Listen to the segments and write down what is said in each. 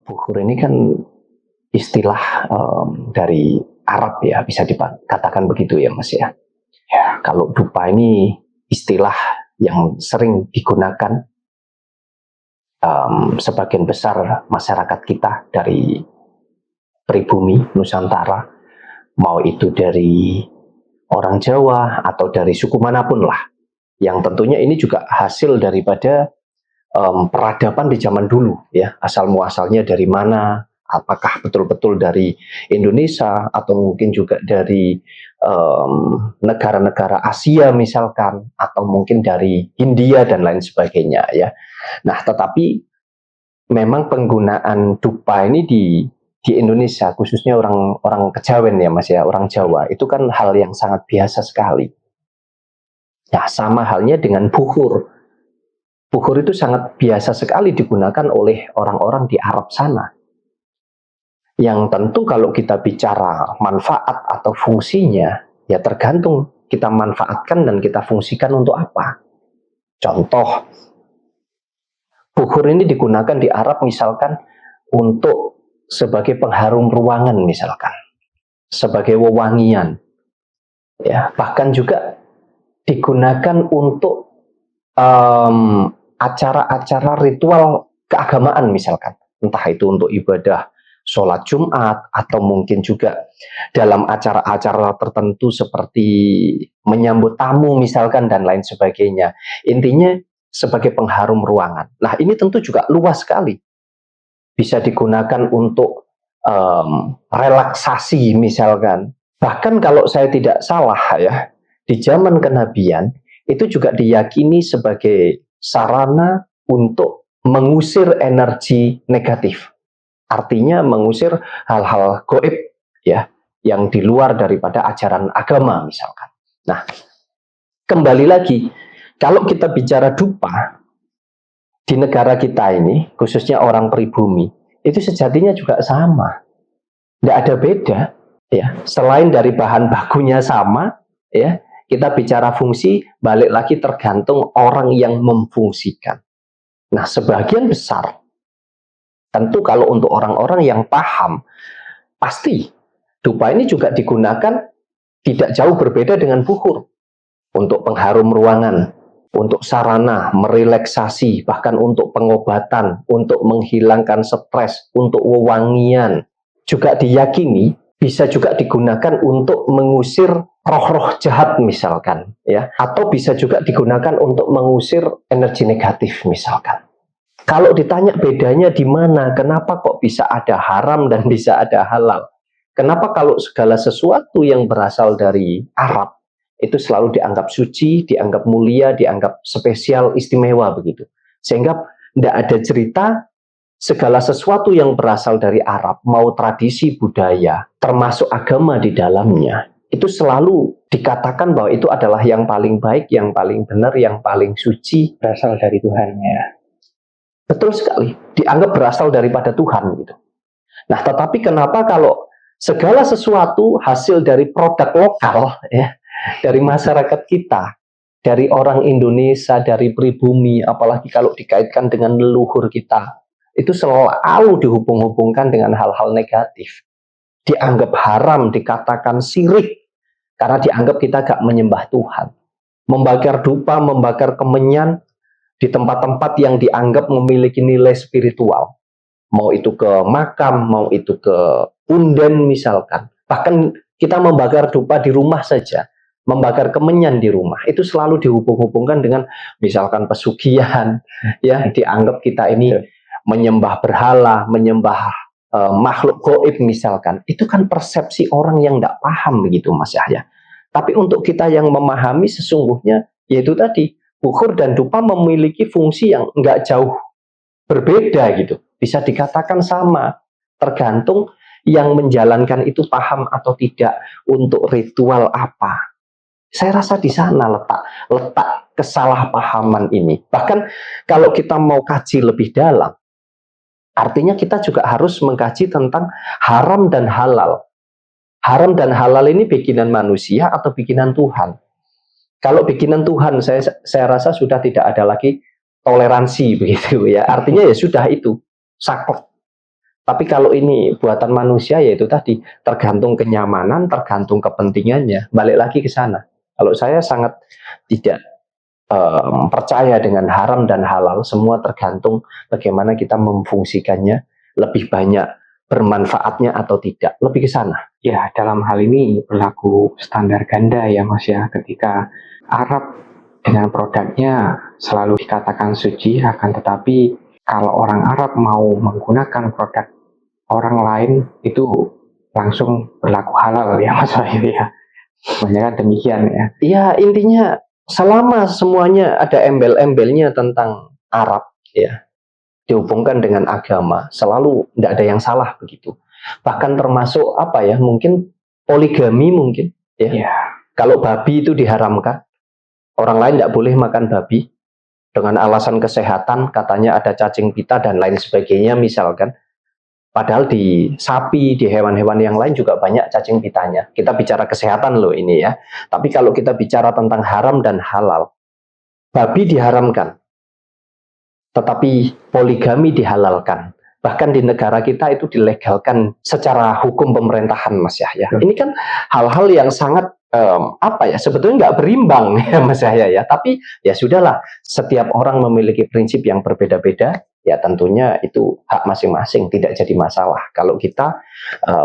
Buhur ini kan istilah dari Arab ya, bisa dikatakan begitu ya Mas ya. Ya, kalau dupa ini istilah yang sering digunakan sebagian besar masyarakat kita dari pribumi Nusantara, mau itu dari orang Jawa atau dari suku manapun lah. Yang tentunya ini juga hasil daripada peradaban di zaman dulu ya, asal muasalnya dari mana, apakah betul-betul dari Indonesia atau mungkin juga dari negara-negara Asia misalkan, atau mungkin dari India dan lain sebagainya ya. Nah, tetapi memang penggunaan dupa ini di Indonesia, khususnya orang Kejawen ya Mas ya, orang Jawa, itu kan hal yang sangat biasa sekali. Nah, sama halnya dengan buhur. Buhur itu sangat biasa sekali digunakan oleh orang-orang di Arab sana. Yang tentu kalau kita bicara manfaat atau fungsinya, ya tergantung kita manfaatkan dan kita fungsikan untuk apa. Contoh, buhur ini digunakan di Arab misalkan untuk sebagai pengharum ruangan misalkan, sebagai wewangian. Ya, bahkan juga digunakan untuk acara-acara ritual keagamaan misalkan, entah itu untuk ibadah sholat Jumat atau mungkin juga dalam acara-acara tertentu seperti menyambut tamu misalkan dan lain sebagainya. Intinya sebagai pengharum ruangan. Nah, ini tentu juga luas sekali. Bisa digunakan untuk relaksasi misalkan. Bahkan kalau saya tidak salah ya, di zaman kenabian itu juga diyakini sebagai sarana untuk mengusir energi negatif. Artinya mengusir hal-hal goib ya, yang di luar daripada ajaran agama misalkan. Nah, kembali lagi, kalau kita bicara dupa di negara kita ini, khususnya orang pribumi, itu sejatinya juga sama. Tidak ada beda ya. Selain dari bahan bakunya sama ya, kita bicara fungsi, balik lagi tergantung orang yang memfungsikan. Nah, sebagian besar, tentu kalau untuk orang-orang yang paham, pasti dupa ini juga digunakan tidak jauh berbeda dengan buhur. Untuk pengharum ruangan, untuk sarana merelaksasi, bahkan untuk pengobatan, untuk menghilangkan stres, untuk wewangian. Juga diyakini bisa juga digunakan untuk mengusir roh-roh jahat misalkan ya, atau bisa juga digunakan untuk mengusir energi negatif misalkan. Kalau ditanya bedanya di mana, kenapa kok bisa ada haram dan bisa ada halal? Kenapa kalau segala sesuatu yang berasal dari Arab itu selalu dianggap suci, dianggap mulia, dianggap spesial, istimewa begitu. Sehingga tidak ada cerita segala sesuatu yang berasal dari Arab, mau tradisi budaya, termasuk agama di dalamnya, itu selalu dikatakan bahwa itu adalah yang paling baik, yang paling benar, yang paling suci, berasal dari Tuhan ya. Betul sekali, dianggap berasal daripada Tuhan gitu. Nah, tetapi kenapa kalau segala sesuatu hasil dari produk lokal ya, dari masyarakat kita, dari orang Indonesia, dari pribumi, apalagi kalau dikaitkan dengan leluhur kita, itu selalu dihubung-hubungkan dengan hal-hal negatif. Dianggap haram, dikatakan syirik, karena dianggap kita gak menyembah Tuhan. Membakar dupa, membakar kemenyan di tempat-tempat yang dianggap memiliki nilai spiritual. Mau itu ke makam, mau itu ke punden misalkan. Bahkan kita membakar dupa di rumah saja, membakar kemenyan di rumah, itu selalu dihubung-hubungkan dengan misalkan pesugihan, ya, dianggap kita ini menyembah berhala, menyembah makhluk gaib misalkan. Itu kan persepsi orang yang tidak paham begitu Mas Yahya. Tapi untuk kita yang memahami sesungguhnya, yaitu tadi, buhur dan dupa memiliki fungsi yang nggak jauh berbeda gitu. Bisa dikatakan sama, tergantung yang menjalankan itu paham atau tidak untuk ritual apa. Saya rasa di sana letak kesalahpahaman ini. Bahkan kalau kita mau kaji lebih dalam, artinya kita juga harus mengkaji tentang haram dan halal. Haram dan halal ini bikinan manusia atau bikinan Tuhan? Kalau bikinan Tuhan, saya rasa sudah tidak ada lagi toleransi begitu ya. Artinya ya sudah itu saklek. Tapi kalau ini buatan manusia, ya itu tadi, tergantung kenyamanan, tergantung kepentingannya, balik lagi ke sana. Kalau saya sangat tidak percaya dengan haram dan halal, semua tergantung bagaimana kita memfungsikannya, lebih banyak bermanfaatnya atau tidak, lebih ke sana. Ya, dalam hal ini berlaku standar ganda ya Mas ya, ketika Arab dengan produknya selalu dikatakan suci, akan tetapi kalau orang Arab mau menggunakan produk orang lain itu langsung berlaku halal ya Mas Wahyu ya. Kebanyakan demikian ya. Ya, intinya selama semuanya ada embel-embelnya tentang Arab ya, dihubungkan dengan agama, selalu tidak ada yang salah begitu. Bahkan termasuk apa ya, mungkin poligami mungkin ya. Ya. Kalau babi itu diharamkan, orang lain tidak boleh makan babi dengan alasan kesehatan, katanya ada cacing pita dan lain sebagainya misalkan. Padahal di sapi, di hewan-hewan yang lain juga banyak cacing pitanya. Kita bicara kesehatan loh ini ya. Tapi kalau kita bicara tentang haram dan halal, babi diharamkan, tetapi poligami dihalalkan. Bahkan di negara kita itu dilegalkan secara hukum pemerintahan, Mas Yahya. Ini kan hal-hal yang sangat apa ya, sebetulnya nggak berimbang ya Mas Yahya ya. Tapi ya sudahlah, setiap orang memiliki prinsip yang berbeda-beda. Ya tentunya itu hak masing-masing, tidak jadi masalah. Kalau kita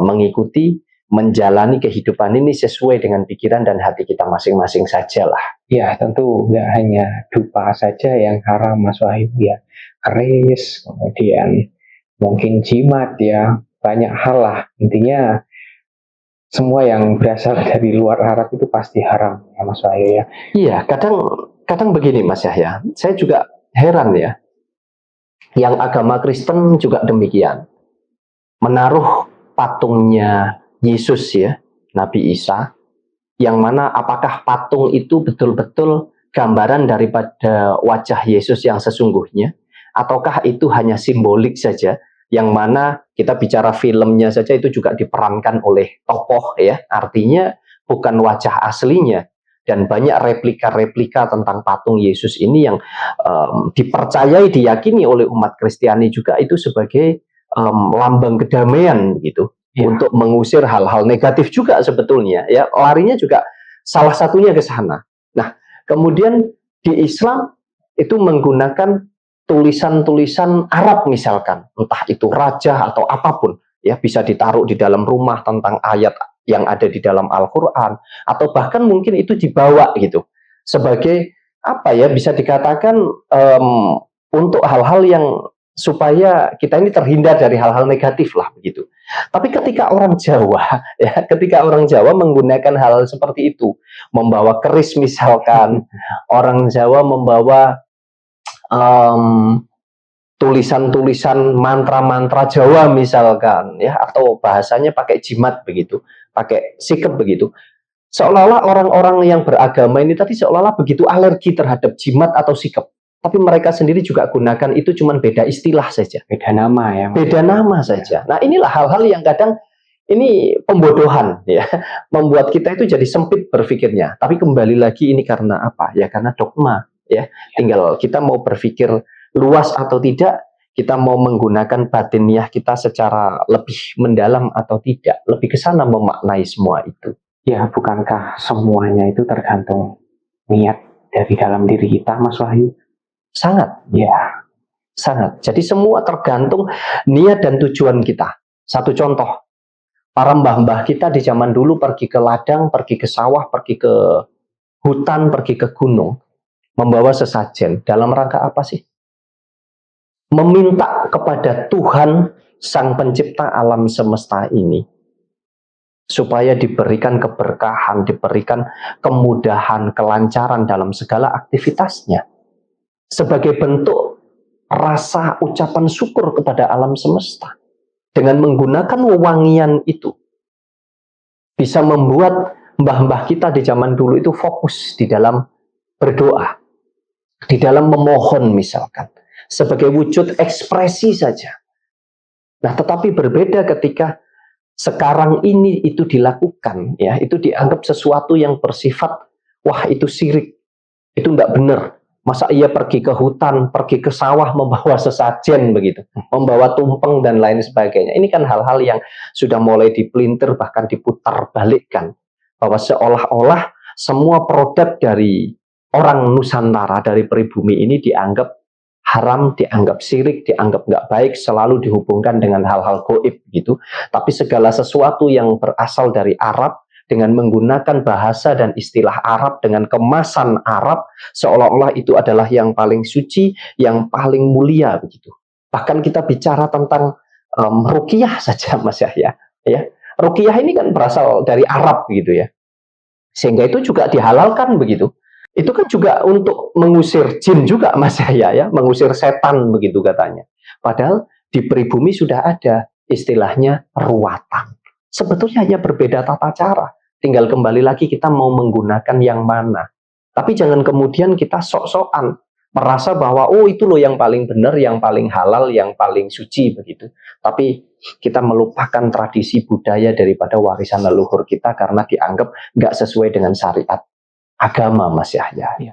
mengikuti, menjalani kehidupan ini sesuai dengan pikiran dan hati kita masing-masing sajalah. Ya tentu nggak hanya dupa saja yang haram Mas Wahyu ya. Keris, kemudian mungkin jimat ya, banyak hal lah. Intinya semua yang berasal dari luar Arab itu pasti haram ya Mas Wahyu ya. Iya, kadang begini Mas Yahya, saya juga heran ya. Yang agama Kristen juga demikian. Menaruh patungnya Yesus ya, Nabi Isa, yang mana apakah patung itu betul-betul gambaran daripada wajah Yesus yang sesungguhnya, ataukah itu hanya simbolik saja, yang mana kita bicara filmnya saja itu juga diperankan oleh tokoh ya, artinya bukan wajah aslinya. Dan banyak replika-replika tentang patung Yesus ini yang dipercayai, diyakini oleh umat Kristiani juga itu sebagai lambang kedamaian gitu, ya, untuk mengusir hal-hal negatif juga sebetulnya ya, larinya juga salah satunya ke sana. Nah, kemudian di Islam itu menggunakan tulisan-tulisan Arab misalkan, entah itu raja atau apapun ya, bisa ditaruh di dalam rumah tentang ayat yang ada di dalam Al-Quran, atau bahkan mungkin itu dibawa gitu sebagai apa ya, bisa dikatakan untuk hal-hal yang supaya kita ini terhindar dari hal-hal negatif lah begitu. Tapi ketika orang Jawa ya, ketika orang Jawa menggunakan hal seperti itu, membawa keris misalkan, orang Jawa membawa tulisan-tulisan mantra-mantra Jawa misalkan ya, atau bahasanya pakai jimat begitu, pakai sikep begitu. Seolah-olah orang-orang yang beragama ini tadi seolah-olah begitu alergi terhadap jimat atau sikep. Tapi mereka sendiri juga gunakan itu, cuman beda istilah saja. Beda nama ya. Beda nama saja. Nah inilah hal-hal yang kadang ini pembodohan ya, membuat kita itu jadi sempit berpikirnya. Tapi kembali lagi ini karena apa? Ya karena dogma ya. Tinggal kita mau berpikir luas atau tidak, kita mau menggunakan batiniah kita secara lebih mendalam atau tidak, lebih ke sana memaknai semua itu. Ya, bukankah semuanya itu tergantung niat dari dalam diri kita, Mas Wahyu? Sangat. Ya, sangat. Jadi semua tergantung niat dan tujuan kita. Satu contoh, para mbah-mbah kita di zaman dulu pergi ke ladang, pergi ke sawah, pergi ke hutan, pergi ke gunung, membawa sesajen. Dalam rangka apa sih? Meminta kepada Tuhan, Sang Pencipta alam semesta ini, supaya diberikan keberkahan, diberikan kemudahan, kelancaran dalam segala aktivitasnya. Sebagai bentuk rasa ucapan syukur kepada alam semesta. Dengan menggunakan wewangian itu, bisa membuat mbah-mbah kita di zaman dulu itu fokus di dalam berdoa, di dalam memohon misalkan, sebagai wujud ekspresi saja. Nah, tetapi berbeda ketika sekarang ini itu dilakukan, ya, itu dianggap sesuatu yang bersifat, wah itu syirik, itu tidak benar, Masa ia pergi ke hutan, pergi ke sawah membawa sesajen begitu, membawa tumpeng dan lain sebagainya. Ini kan hal-hal yang sudah mulai dipelintir bahkan diputar balikkan, bahwa seolah-olah semua produk dari orang Nusantara, dari pribumi ini dianggap haram, dianggap syirik, dianggap nggak baik, selalu dihubungkan dengan hal-hal goib gitu. Tapi segala sesuatu yang berasal dari Arab dengan menggunakan bahasa dan istilah Arab dengan kemasan Arab, seolah-olah itu adalah yang paling suci, yang paling mulia begitu. Bahkan kita bicara tentang ruqyah saja Mas Yahya, ya. Ruqyah ini kan berasal dari Arab gitu ya. Sehingga itu juga dihalalkan begitu. Itu kan juga untuk mengusir jin juga Mas Yahya ya, mengusir setan begitu katanya. Padahal di pribumi sudah ada istilahnya ruatan. Sebetulnya hanya berbeda tata cara. Tinggal kembali lagi kita mau menggunakan yang mana. Tapi jangan kemudian kita sok-sokan merasa bahwa oh itu loh yang paling benar, yang paling halal, yang paling suci begitu. Tapi kita melupakan tradisi budaya daripada warisan leluhur kita karena dianggap nggak sesuai dengan syariat agama Mas Yahya.